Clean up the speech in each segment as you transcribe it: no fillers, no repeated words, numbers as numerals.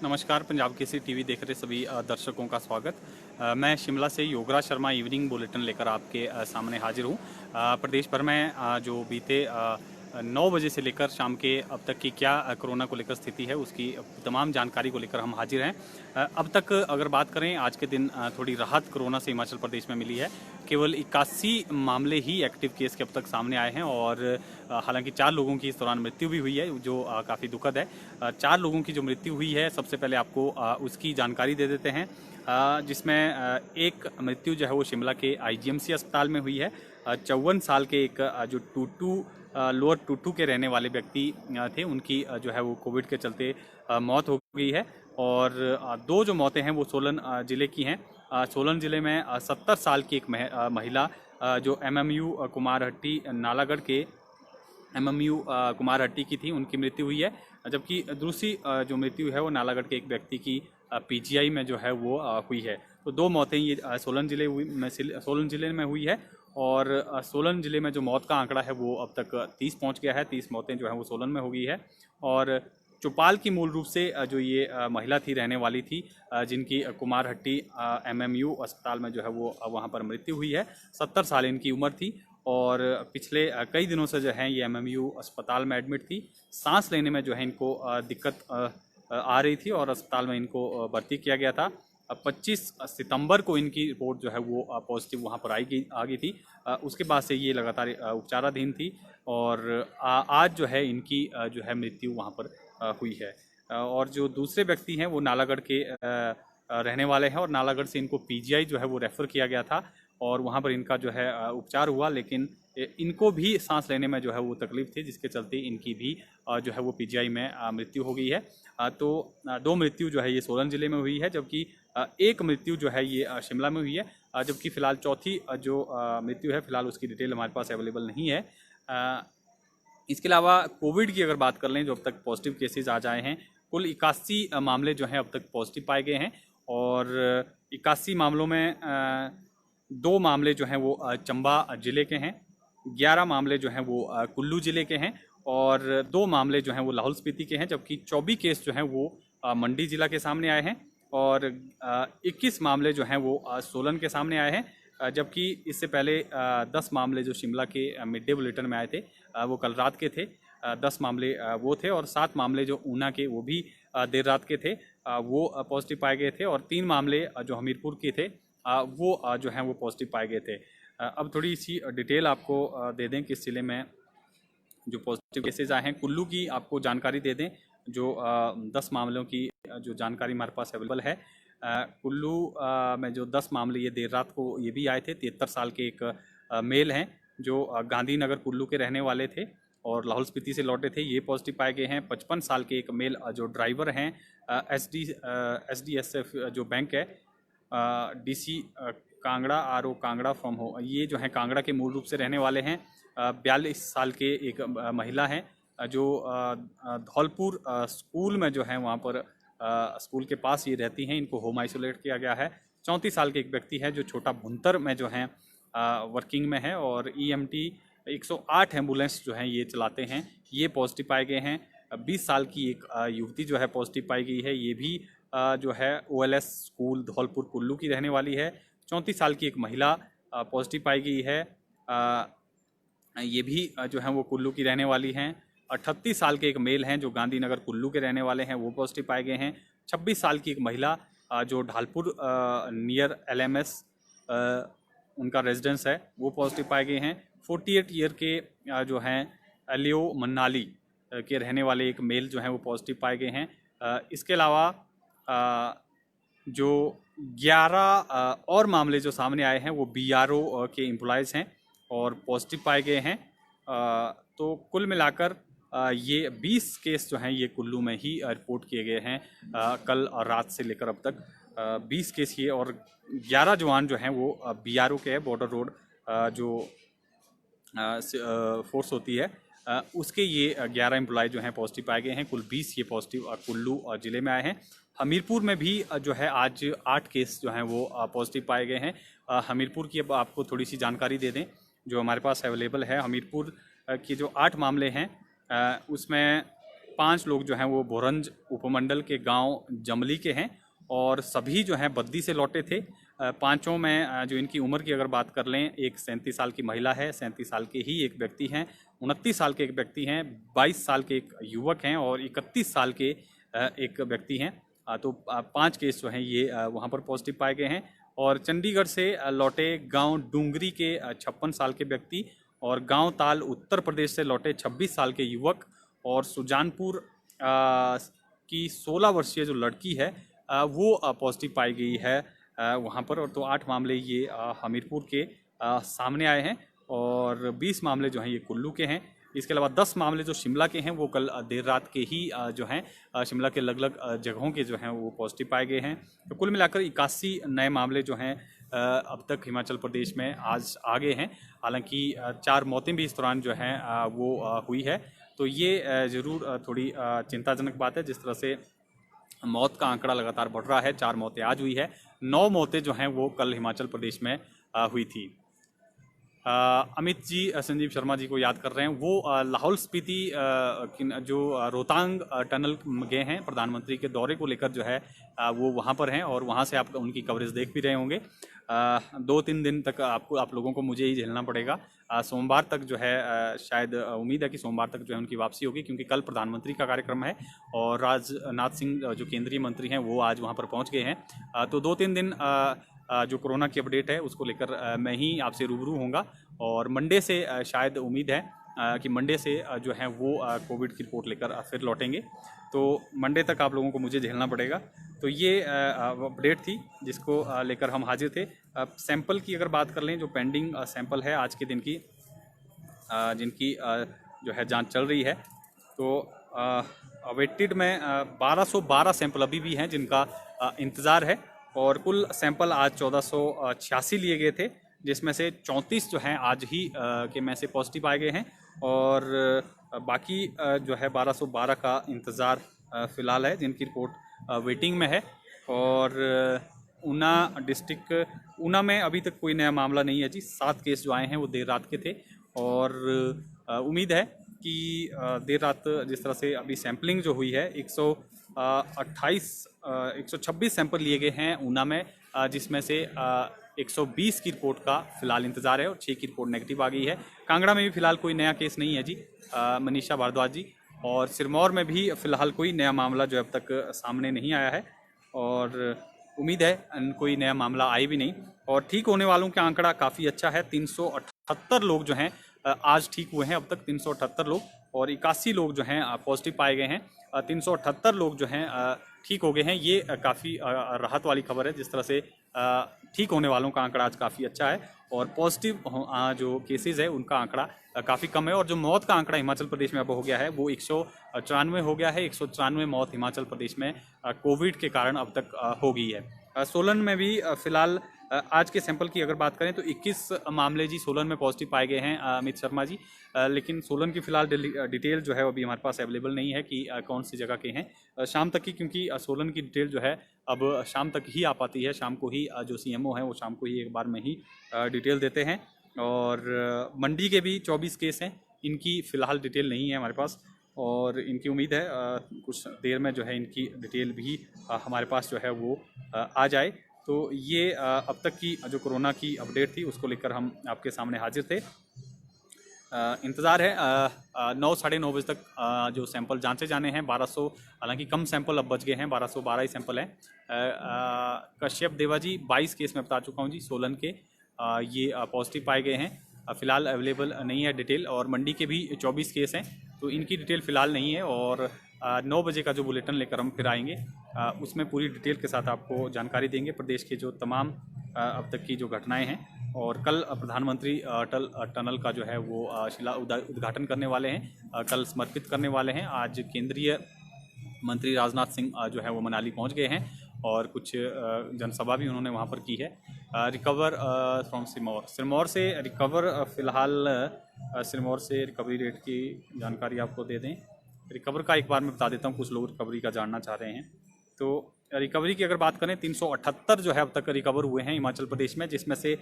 नमस्कार, पंजाब केसरी टीवी देख रहे सभी दर्शकों का स्वागत। मैं शिमला से योगराज शर्मा इवनिंग बुलेटिन लेकर आपके सामने हाजिर हूँ। प्रदेश भर में जो बीते 9 बजे से लेकर शाम के अब तक की क्या कोरोना को लेकर स्थिति है, उसकी तमाम जानकारी को लेकर हम हाजिर हैं। अब तक अगर बात करें, आज के दिन थोड़ी राहत कोरोना से हिमाचल प्रदेश में मिली है। केवल 81 मामले ही एक्टिव केस के अब तक सामने आए हैं और हालांकि 4 लोगों की इस दौरान मृत्यु भी हुई है, जो काफ़ी दुखद है। 4 लोगों की जो मृत्यु हुई है, सबसे पहले आपको उसकी जानकारी दे देते हैं, जिसमें एक मृत्यु जो है वो शिमला के आईजीएमसी अस्पताल में हुई है। 54 साल के एक जो टूटू लोअर टूटू के रहने वाले व्यक्ति थे, उनकी जो है वो कोविड के चलते मौत हो गई है। और 2 जो मौतें हैं वो सोलन ज़िले की हैं। सोलन ज़िले में 70 साल की एक महिला जो एमएमयू कुमारहट्टी नालागढ़ के एमएमयू कुमारहट्टी की थी, उनकी मृत्यु हुई है। जबकि दूसरी जो मृत्यु है वो नालागढ़ के एक व्यक्ति की पीजीआई में जो है वो हुई है। तो 2 मौतें ये सोलन ज़िले में हुई है। और सोलन ज़िले में जो मौत का आंकड़ा है वो अब तक 30 पहुंच गया है। 30 मौतें जो हैं वो सोलन में हो गई है। और चौपाल की मूल रूप से जो ये महिला थी, रहने वाली थी, जिनकी कुमारहट्टी एमएमयू अस्पताल में जो है वो वहाँ पर मृत्यु हुई है। 70 साल इनकी उम्र थी और पिछले कई दिनों से जो है ये एमएमयू अस्पताल में एडमिट थी। सांस लेने में जो है इनको दिक्कत आ रही थी और अस्पताल में इनको भर्ती किया गया था। 25 सितंबर को इनकी रिपोर्ट जो है वो पॉजिटिव वहाँ पर आ गई थी। उसके बाद से ये लगातार उपचाराधीन थी और आज जो है इनकी जो है मृत्यु वहाँ पर हुई है। और जो दूसरे व्यक्ति हैं वो नालागढ़ के रहने वाले हैं और नालागढ़ से इनको पीजीआई जो है वो रेफ़र किया गया था और वहाँ पर इनका जो है उपचार हुआ, लेकिन इनको भी सांस लेने में जो है वो तकलीफ थी, जिसके चलते इनकी भी जो है वो पीजीआई में मृत्यु हो गई है। तो 2 मृत्यु जो है ये सोलन ज़िले में हुई है, जबकि एक मृत्यु जो है ये शिमला में हुई है। जबकि फ़िलहाल चौथी जो मृत्यु है, फ़िलहाल उसकी डिटेल हमारे पास अवेलेबल नहीं है। इसके अलावा कोविड की अगर बात कर लें, जो अब तक पॉजिटिव केसेस आ जाए हैं, कुल 81 मामले जो हैं अब तक पॉजिटिव पाए गए हैं। और 81 मामलों में 2 मामले जो हैं वो चंबा ज़िले के हैं, 11 मामले जो हैं वो कुल्लू ज़िले के हैं और 2 मामले जो हैं वो लाहौल स्पीति के हैं। जबकि 24 केस जो हैं वो मंडी ज़िला के सामने आए हैं और 21 मामले जो हैं वो सोलन के सामने आए हैं। जबकि इससे पहले 10 मामले जो शिमला के मिड डे बुलेटिन में आए थे, वो कल रात के थे। 10 मामले वो थे और 7 मामले जो ऊना के, वो भी देर रात के थे, वो पॉजिटिव पाए गए थे। और 3 मामले जो हमीरपुर के थे, वो जो हैं वो पॉजिटिव पाए गए थे। अब थोड़ी सी डिटेल आपको दे दें कि इस जिले में जो पॉजिटिव केसेज आए हैं। कुल्लू की आपको जानकारी दे दें, जो 10 मामलों की जो जानकारी हमारे पास अवेलेबल है। कुल्लू में जो 10 मामले ये देर रात को ये भी आए थे। 73 साल के एक मेल हैं जो गांधीनगर कुल्लू के रहने वाले थे और लाहौल स्पीति से लौटे थे, ये पॉजिटिव पाए गए हैं। 55 साल के एक मेल जो ड्राइवर हैं, SDSF जो बैंक है, DC Kangra RO Kangra from हो, ये जो हैं कांगड़ा के मूल रूप से रहने वाले हैं। 42 साल के एक महिला हैं जो धौलपुर स्कूल में जो है वहाँ पर स्कूल के पास ये रहती हैं, इनको होम आइसोलेट किया गया है। 34 साल के एक व्यक्ति है जो छोटा भुंतर में जो हैं वर्किंग में है और EMT 108 एम्बुलेंस जो हैं ये चलाते हैं, ये पॉजिटिव पाए गए हैं। 20 साल की एक युवती जो है पॉजिटिव पाई गई है, ये भी जो है OLS स्कूल धौलपुर कुल्लू की रहने वाली है। 34 साल की एक महिला पॉजिटिव पाई गई है, ये भी जो है वो कुल्लू की रहने वाली हैं। 38 साल के एक मेल हैं जो गांधीनगर कुल्लू के रहने वाले हैं, वो पॉजिटिव पाए गए हैं। 26 साल की एक महिला जो ढालपुर नियर LMS उनका रेजिडेंस है, वो पॉजिटिव पाए गए हैं। 48 ईयर के जो हैं एलियो मन्नाली के रहने वाले एक मेल जो हैं वो पॉजिटिव पाए गए हैं। इसके अलावा जो 11 और मामले जो सामने आए हैं वो BRO के एम्प्लॉयज़ हैं और पॉजिटिव पाए गए हैं। तो कुल मिलाकर ये 20 केस जो हैं ये कुल्लू में ही रिपोर्ट किए गए हैं कल और रात से लेकर अब तक। 20 केस ये और 11 जवान जो हैं वो BRO के हैं, बॉर्डर रोड जो फोर्स होती है, उसके ये 11 एम्प्लॉय जो हैं पॉजिटिव पाए गए हैं। कुल 20 ये पॉजिटिव कुल्लू ज़िले में आए हैं। हमीरपुर में भी जो है आज 8 केस जो हैं वो पॉजिटिव पाए गए हैं। हमीरपुर की अब आपको थोड़ी सी जानकारी दे दें जो हमारे पास अवेलेबल है। हमीरपुर के जो 8 मामले हैं उसमें 5 लोग जो हैं वो भोरंज उपमंडल के गांव जमली के हैं और सभी जो हैं बद्दी से लौटे थे। पांचों में जो इनकी उम्र की अगर बात कर लें, एक 37 साल की महिला है, 37 साल के ही एक व्यक्ति हैं, 29 साल के एक व्यक्ति हैं, 22 साल के एक युवक हैं और 31 साल के एक व्यक्ति हैं। तो 5 केस जो हैं ये वहाँ पर पॉजिटिव पाए गए हैं। और चंडीगढ़ से लौटे गांव डूंगरी के 56 साल के व्यक्ति और गांव ताल उत्तर प्रदेश से लौटे 26 साल के युवक और सुजानपुर की 16 वर्षीय जो लड़की है वो पॉजिटिव पाई गई है वहाँ पर। और तो 8 मामले ये हमीरपुर के सामने आए हैं और 20 मामले जो हैं ये कुल्लू के हैं। इसके अलावा 10 मामले जो शिमला के हैं वो कल देर रात के ही जो हैं शिमला के अलग अलग जगहों के जो हैं वो पॉजिटिव पाए गए हैं। तो कुल मिलाकर 81 नए मामले जो हैं अब तक हिमाचल प्रदेश में आज आ गए हैं। हालांकि 4 मौतें भी इस दौरान जो हैं वो हुई है। तो ये ज़रूर थोड़ी चिंताजनक बात है। जिस तरह से मौत का आंकड़ा लगातार बढ़ रहा है, 4 मौतें आज हुई है, 9 मौतें जो हैं वो कल हिमाचल प्रदेश में हुई थी। अमित जी संजीव शर्मा जी को याद कर रहे हैं, वो लाहौल स्पीति जो रोहतांग टनल गए हैं, प्रधानमंत्री के दौरे को लेकर जो है वो वहाँ पर हैं और वहाँ से आप उनकी कवरेज देख भी रहे होंगे। 2-3 दिन तक आप लोगों को मुझे ही झेलना पड़ेगा। सोमवार तक जो है शायद उम्मीद है कि सोमवार तक जो है उनकी वापसी होगी, क्योंकि कल प्रधानमंत्री का कार्यक्रम है और राजनाथ सिंह जो केंद्रीय मंत्री हैं वो आज वहाँ पर पहुँच गए हैं। तो 2-3 दिन जो कोरोना की अपडेट है उसको लेकर मैं ही आपसे रूबरू होऊंगा और मंडे से शायद उम्मीद है कि मंडे से जो है वो कोविड की रिपोर्ट लेकर फिर लौटेंगे। तो मंडे तक आप लोगों को मुझे झेलना पड़ेगा। तो ये अपडेट थी जिसको लेकर हम हाजिर थे। सैंपल की अगर बात कर लें, जो पेंडिंग सैंपल है आज के दिन की जिनकी जो है जांच चल रही है, तो अवेटेड में 1212 सैंपल अभी भी हैं जिनका इंतज़ार है और कुल सैंपल आज 1486 लिए गए थे, जिसमें से 34 जो हैं आज ही के में से पॉजिटिव पाए गए हैं और बाकी जो है 1212 का इंतज़ार फ़िलहाल है, जिनकी रिपोर्ट वेटिंग में है। और ऊना डिस्ट्रिक्ट, ऊना में अभी तक कोई नया मामला नहीं है जी। 7 केस जो आए हैं वो देर रात के थे और उम्मीद है कि देर रात जिस तरह से अभी सैम्पलिंग जो हुई है 126 सैंपल लिए गए हैं ऊना में, जिसमें से 120 की रिपोर्ट का फिलहाल इंतज़ार है और 6 की रिपोर्ट नेगेटिव आ गई है। कांगड़ा में भी फिलहाल कोई नया केस नहीं है जी, मनीषा भारद्वाज जी। और सिरमौर में भी फिलहाल कोई नया मामला जो अब तक सामने नहीं आया है और उम्मीद है कोई नया मामला आए भी नहीं। और ठीक होने वालों का आंकड़ा काफ़ी अच्छा है, 378 लोग जो हैं आज ठीक हुए हैं अब तक, 378 लोग, और 81 लोग जो हैं पॉजिटिव पाए गए हैं। 378 लोग जो हैं ठीक हो गए हैं। ये काफ़ी राहत वाली खबर है। जिस तरह से ठीक होने वालों का आंकड़ा आज काफ़ी अच्छा है और पॉजिटिव जो केसेस है उनका आंकड़ा काफ़ी कम है। और जो मौत का आंकड़ा हिमाचल प्रदेश में अब हो गया है वो 194 हो गया है। 194 मौत हिमाचल प्रदेश में कोविड के कारण अब तक हो गई है। सोलन में भी फ़िलहाल आज के सैंपल की अगर बात करें तो 21 मामले जी सोलन में पॉजिटिव पाए गए हैं अमित शर्मा जी। लेकिन सोलन की फ़िलहाल डिटेल जो है अभी हमारे पास अवेलेबल नहीं है कि कौन सी जगह के हैं। शाम तक की, क्योंकि सोलन की डिटेल जो है अब शाम तक ही आ पाती है, शाम को ही जो CMO हैं वो शाम को ही एक बार में ही डिटेल देते हैं। और मंडी के भी 24 केस हैं, इनकी फ़िलहाल डिटेल नहीं है हमारे पास और इनकी उम्मीद है कुछ देर में जो है इनकी डिटेल भी हमारे पास जो है वो आ जाए। तो ये अब तक की जो कोरोना की अपडेट थी उसको लेकर हम आपके सामने हाजिर थे। इंतज़ार है 9 साढ़े 9 बजे तक जो सैंपल जांचे जाने हैं 1200, हालांकि कम सैंपल अब बच गए हैं, 1212 ही सैंपल हैं। कश्यप देवा जी 22 केस में बता चुका हूँ जी सोलन के, ये पॉजिटिव पाए गए हैं। फ़िलहाल अवेलेबल नहीं है डिटेल। और मंडी के भी 24 केस हैं तो इनकी डिटेल फ़िलहाल नहीं है और 9 बजे का जो बुलेटिन लेकर हम फिर आएंगे उसमें पूरी डिटेल के साथ आपको जानकारी देंगे प्रदेश के जो तमाम अब तक की जो घटनाएं हैं। और कल प्रधानमंत्री अटल टनल का जो है वो उद्घाटन करने वाले हैं, कल समर्पित करने वाले हैं। आज केंद्रीय मंत्री राजनाथ सिंह जो है वो मनाली पहुंच गए हैं और कुछ जनसभा भी उन्होंने वहां पर की है। रिकवर फ्रॉम सिरमौर से रिकवर, फ़िलहाल सिरमौर से रिकवरी रेट की जानकारी आपको दे दें। रिकवर का एक बार मैं बता देता हूँ, कुछ लोग रिकवरी का जानना चाह रहे हैं। तो रिकवरी की अगर बात करें 378 जो है अब तक रिकवर हुए हैं हिमाचल प्रदेश में, जिसमें से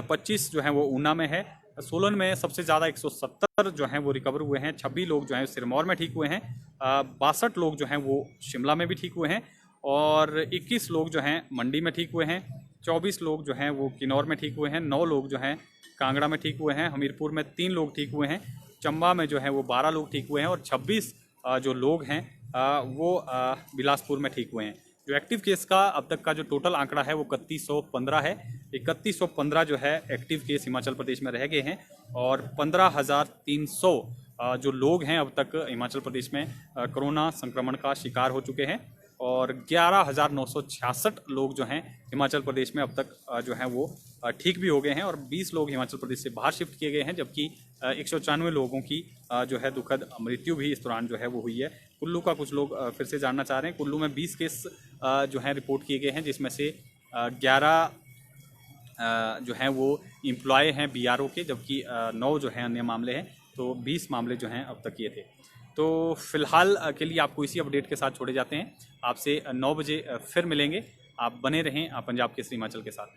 25 जो हैं वो ऊना में है, सोलन में सबसे ज़्यादा 170 जो हैं वो रिकवर हुए हैं। 26 लोग जो हैं सिरमौर में ठीक हुए हैं। 62 लोग जो हैं वो शिमला में भी ठीक हुए हैं और 21 लोग जो हैं मंडी में ठीक हुए हैं। 24 लोग जो हैं वो किन्नौर में ठीक हुए हैं। 9 लोग जो हैं कांगड़ा में ठीक हुए हैं। हमीरपुर में 3 लोग ठीक हुए हैं। चंबा में जो है वो 12 लोग ठीक हुए हैं और 26 जो लोग हैं वो बिलासपुर में ठीक हुए हैं। जो एक्टिव केस का अब तक का जो टोटल आंकड़ा है वो 3115 है। 3115 जो है एक्टिव केस हिमाचल प्रदेश में रह गए हैं और 15,300 जो लोग हैं अब तक हिमाचल प्रदेश में कोरोना संक्रमण का शिकार हो चुके हैं और 11,966 लोग जो हैं हिमाचल प्रदेश में अब तक जो हैं वो ठीक भी हो गए हैं और 20 लोग हिमाचल प्रदेश से बाहर शिफ्ट किए गए हैं, जबकि 194 लोगों की जो है दुखद मृत्यु भी इस दौरान जो है वो हुई है। कुल्लू का कुछ लोग फिर से जानना चाह रहे हैं। कुल्लू में 20 केस जो हैं रिपोर्ट किए गए हैं, जिसमें से 11 जो हैं वो एम्प्लॉय हैं बीआरओ के, जबकि 9 जो हैं अन्य मामले हैं। तो 20 मामले जो हैं अब तक ये थे। तो फिलहाल के लिए आपको इसी अपडेट के साथ छोड़े जाते हैं। आपसे 9 बजे फिर मिलेंगे। आप बने रहें पंजाब केसरी हिमाचल के साथ।